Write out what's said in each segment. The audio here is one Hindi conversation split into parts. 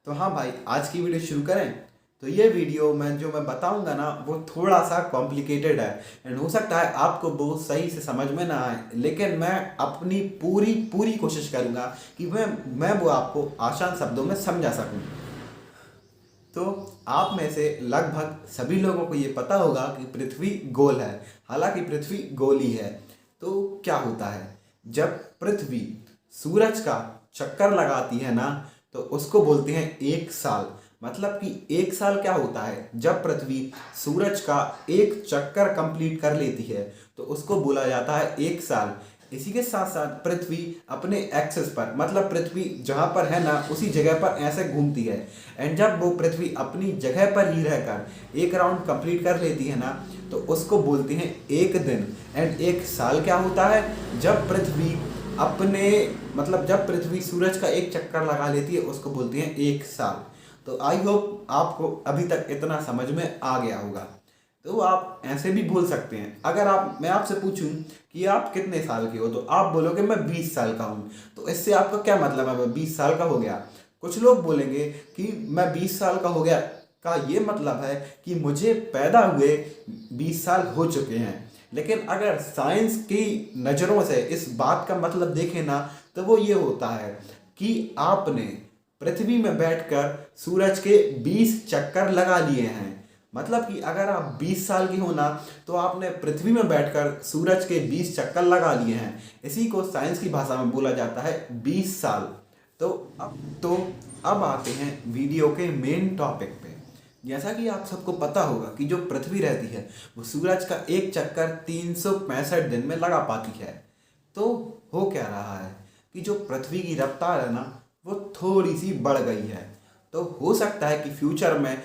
तो हाँ भाई, आज की वीडियो शुरू करें। तो ये वीडियो मैं बताऊंगा ना, वो थोड़ा सा कॉम्प्लिकेटेड है एंड हो सकता है आपको वो सही से समझ में ना आए, लेकिन मैं अपनी पूरी पूरी कोशिश करूंगा कि मैं वो आपको आसान शब्दों में समझा सकूं। तो आप में से लगभग सभी लोगों को ये पता होगा कि पृथ्वी गोल है। हालांकि पृथ्वी गोल ही है। तो क्या होता है, जब पृथ्वी सूरज का चक्कर लगाती है ना, तो उसको बोलते हैं एक साल। मतलब कि एक साल क्या होता है, जब पृथ्वी सूरज का एक चक्कर कंप्लीट कर लेती है तो उसको बोला जाता है एक साल। इसी के साथ साथ पृथ्वी अपने एक्सिस पर, मतलब पृथ्वी जहाँ पर है ना उसी जगह पर ऐसे घूमती है। एंड जब वो पृथ्वी अपनी जगह पर ही रहकर एक राउंड कंप्लीट कर लेती है ना, तो उसको बोलते हैं एक दिन। एंड एक साल क्या होता है, जब पृथ्वी अपने, मतलब जब पृथ्वी सूरज का एक चक्कर लगा लेती है उसको बोलते हैं एक साल। तो आई होप आपको अभी तक इतना समझ में आ गया होगा। तो आप ऐसे भी बोल सकते हैं, अगर मैं आपसे पूछूं कि आप कितने साल के हो, तो आप बोलोगे मैं 20 साल का हूं। तो इससे आपका क्या मतलब है, मैं 20 साल का हो गया। कुछ लोग बोलेंगे कि मैं 20 साल का हो गया का ये मतलब है कि मुझे पैदा हुए 20 साल हो चुके हैं। लेकिन अगर साइंस की नज़रों से इस बात का मतलब देखें ना, तो वो ये होता है कि आपने पृथ्वी में बैठकर सूरज के 20 चक्कर लगा लिए हैं। मतलब कि अगर आप 20 साल की हो ना, तो आपने पृथ्वी में बैठकर सूरज के 20 चक्कर लगा लिए हैं। इसी को साइंस की भाषा में बोला जाता है 20 साल। तो अब आते हैं वीडियो के मेन टॉपिक पे। जैसा कि आप सबको पता होगा कि जो पृथ्वी रहती है वो सूरज का एक चक्कर 365 दिन में लगा पाती है। तो हो क्या रहा है कि जो पृथ्वी की रफ्तार है ना, वो थोड़ी सी बढ़ गई है। तो हो सकता है कि फ्यूचर में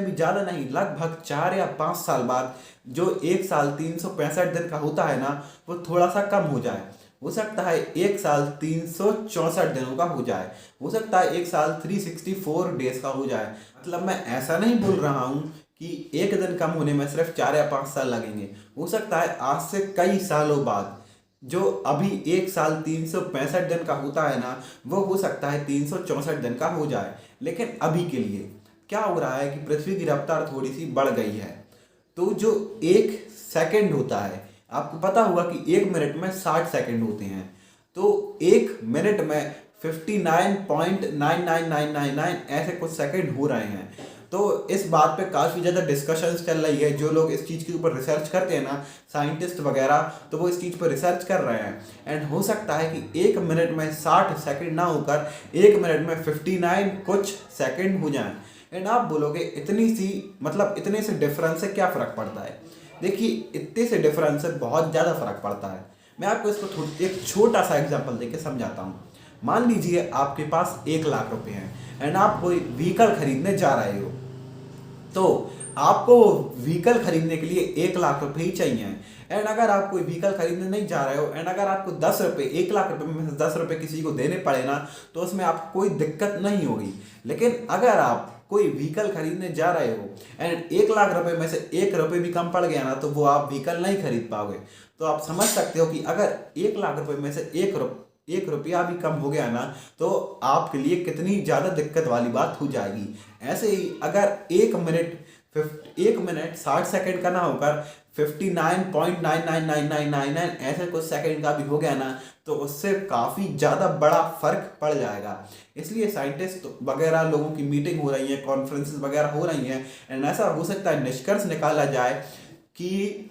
भी ज़्यादा नहीं, लगभग 4 या 5 साल बाद जो एक साल 365 दिन का होता है ना, वो थोड़ा सा कम हो जाए। हो सकता है एक साल 364 दिनों का हो जाए। हो सकता है एक साल 364 डेज का हो जाए। मतलब मैं ऐसा नहीं बोल रहा हूँ कि एक दिन कम होने में सिर्फ 4 या 5 साल लगेंगे। हो सकता है आज से कई सालों बाद जो अभी एक साल 365 दिन का होता है ना, वो हो सकता है 364 दिन का हो जाए। लेकिन अभी के लिए क्या हो रहा है कि पृथ्वी की रफ्तार थोड़ी सी बढ़ गई है। तो जो एक सेकंड होता है, आपको पता होगा कि एक मिनट में 60 सेकंड होते हैं। तो एक मिनट में 59.99999 ऐसे कुछ सेकंड हो रहे हैं। तो इस बात पे काफ़ी ज़्यादा डिस्कशंस चल रही है। जो लोग इस चीज़ के ऊपर रिसर्च करते हैं ना, साइंटिस्ट वगैरह, तो वो इस चीज़ पर रिसर्च कर रहे हैं। एंड हो सकता है कि एक मिनट में 60 सेकंड ना होकर एक मिनट में 59 कुछ सेकंड हो जाएं। एंड आप बोलोगे इतनी सी, मतलब इतने से डिफरेंस से क्या फ़र्क पड़ता है। देखिए, इतने से डिफरेंस से बहुत ज़्यादा फ़र्क पड़ता है। मैं आपको इसको एक छोटा सा एग्जांपल देके समझाता हूँ। मान लीजिए आपके पास 1 लाख रुपए हैं एंड आप कोई व्हीकल खरीदने जा रहे हो। तो आपको व्हीकल खरीदने के लिए 1 लाख रुपए ही चाहिए। एंड अगर आप कोई व्हीकल खरीदने नहीं जा रहे हो, एंड अगर आपको 10 रुपए, 1 लाख रुपए में से 10 रुपए किसी को देने पड़े ना, तो उसमें आपको कोई दिक्कत नहीं होगी। लेकिन अगर आप कोई व्हीकल खरीदने जा रहे हो एंड 1 लाख रुपए में से 1 रुपए भी कम पड़ गया ना, तो वो आप व्हीकल नहीं खरीद पाओगे। तो आप समझ सकते हो कि अगर 1 लाख रुपए में से एक रुपया भी कम हो गया ना, तो आपके लिए कितनी ज़्यादा दिक्कत वाली बात हो जाएगी। ऐसे ही अगर एक मिनट 60 सेकंड का ना होकर 59.99999 ऐसे कुछ सेकंड का भी हो गया ना, तो उससे काफ़ी ज़्यादा बड़ा फर्क पड़ जाएगा। इसलिए साइंटिस्ट वगैरह लोगों की मीटिंग हो रही है, कॉन्फ्रेंसेस वगैरह हो रही हैं। एंड ऐसा हो सकता है निष्कर्ष निकाला जाए कि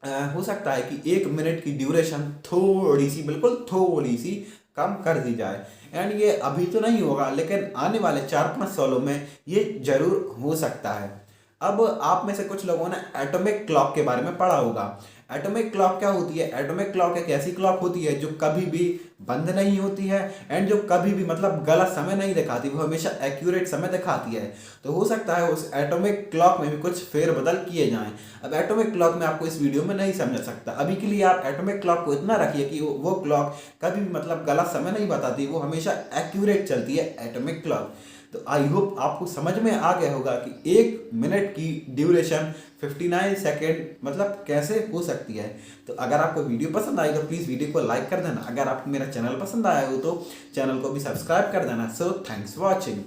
हो सकता है कि एक मिनट की ड्यूरेशन थोड़ी सी, बिल्कुल थोड़ी सी कम कर दी जाए। एंड ये अभी तो नहीं होगा, लेकिन आने वाले 4-5 सालों में ये जरूर हो सकता है। अब आप में से कुछ लोगों ने एटॉमिक क्लॉक के बारे में पढ़ा होगा। एटॉमिक क्लॉक क्या होती है? एटॉमिक क्लॉक एक ऐसी क्लॉक होती है जो कभी भी बंद नहीं होती है एंड जो कभी भी, मतलब गलत समय नहीं दिखाती, वो हमेशा एक्यूरेट समय दिखाती है। तो हो सकता है उस एटॉमिक क्लॉक में भी कुछ फेरबदल किए जाएं। अब एटॉमिक क्लॉक में आपको इस वीडियो में नहीं समझा सकता। अभी के लिए आप एटॉमिक क्लॉक को इतना रखिए कि वो क्लॉक कभी भी, मतलब गलत समय नहीं बताती, वो हमेशा एक्यूरेट चलती है एटॉमिक क्लॉक। तो आई होप आपको समझ में आ गया होगा कि एक मिनट की ड्यूरेशन 59 सेकेंड मतलब कैसे हो सकती है। तो अगर आपको वीडियो पसंद आई तो प्लीज़ वीडियो को लाइक कर देना। अगर आपको मेरा चैनल पसंद आया हो तो चैनल को भी सब्सक्राइब कर देना। So thanks for watching.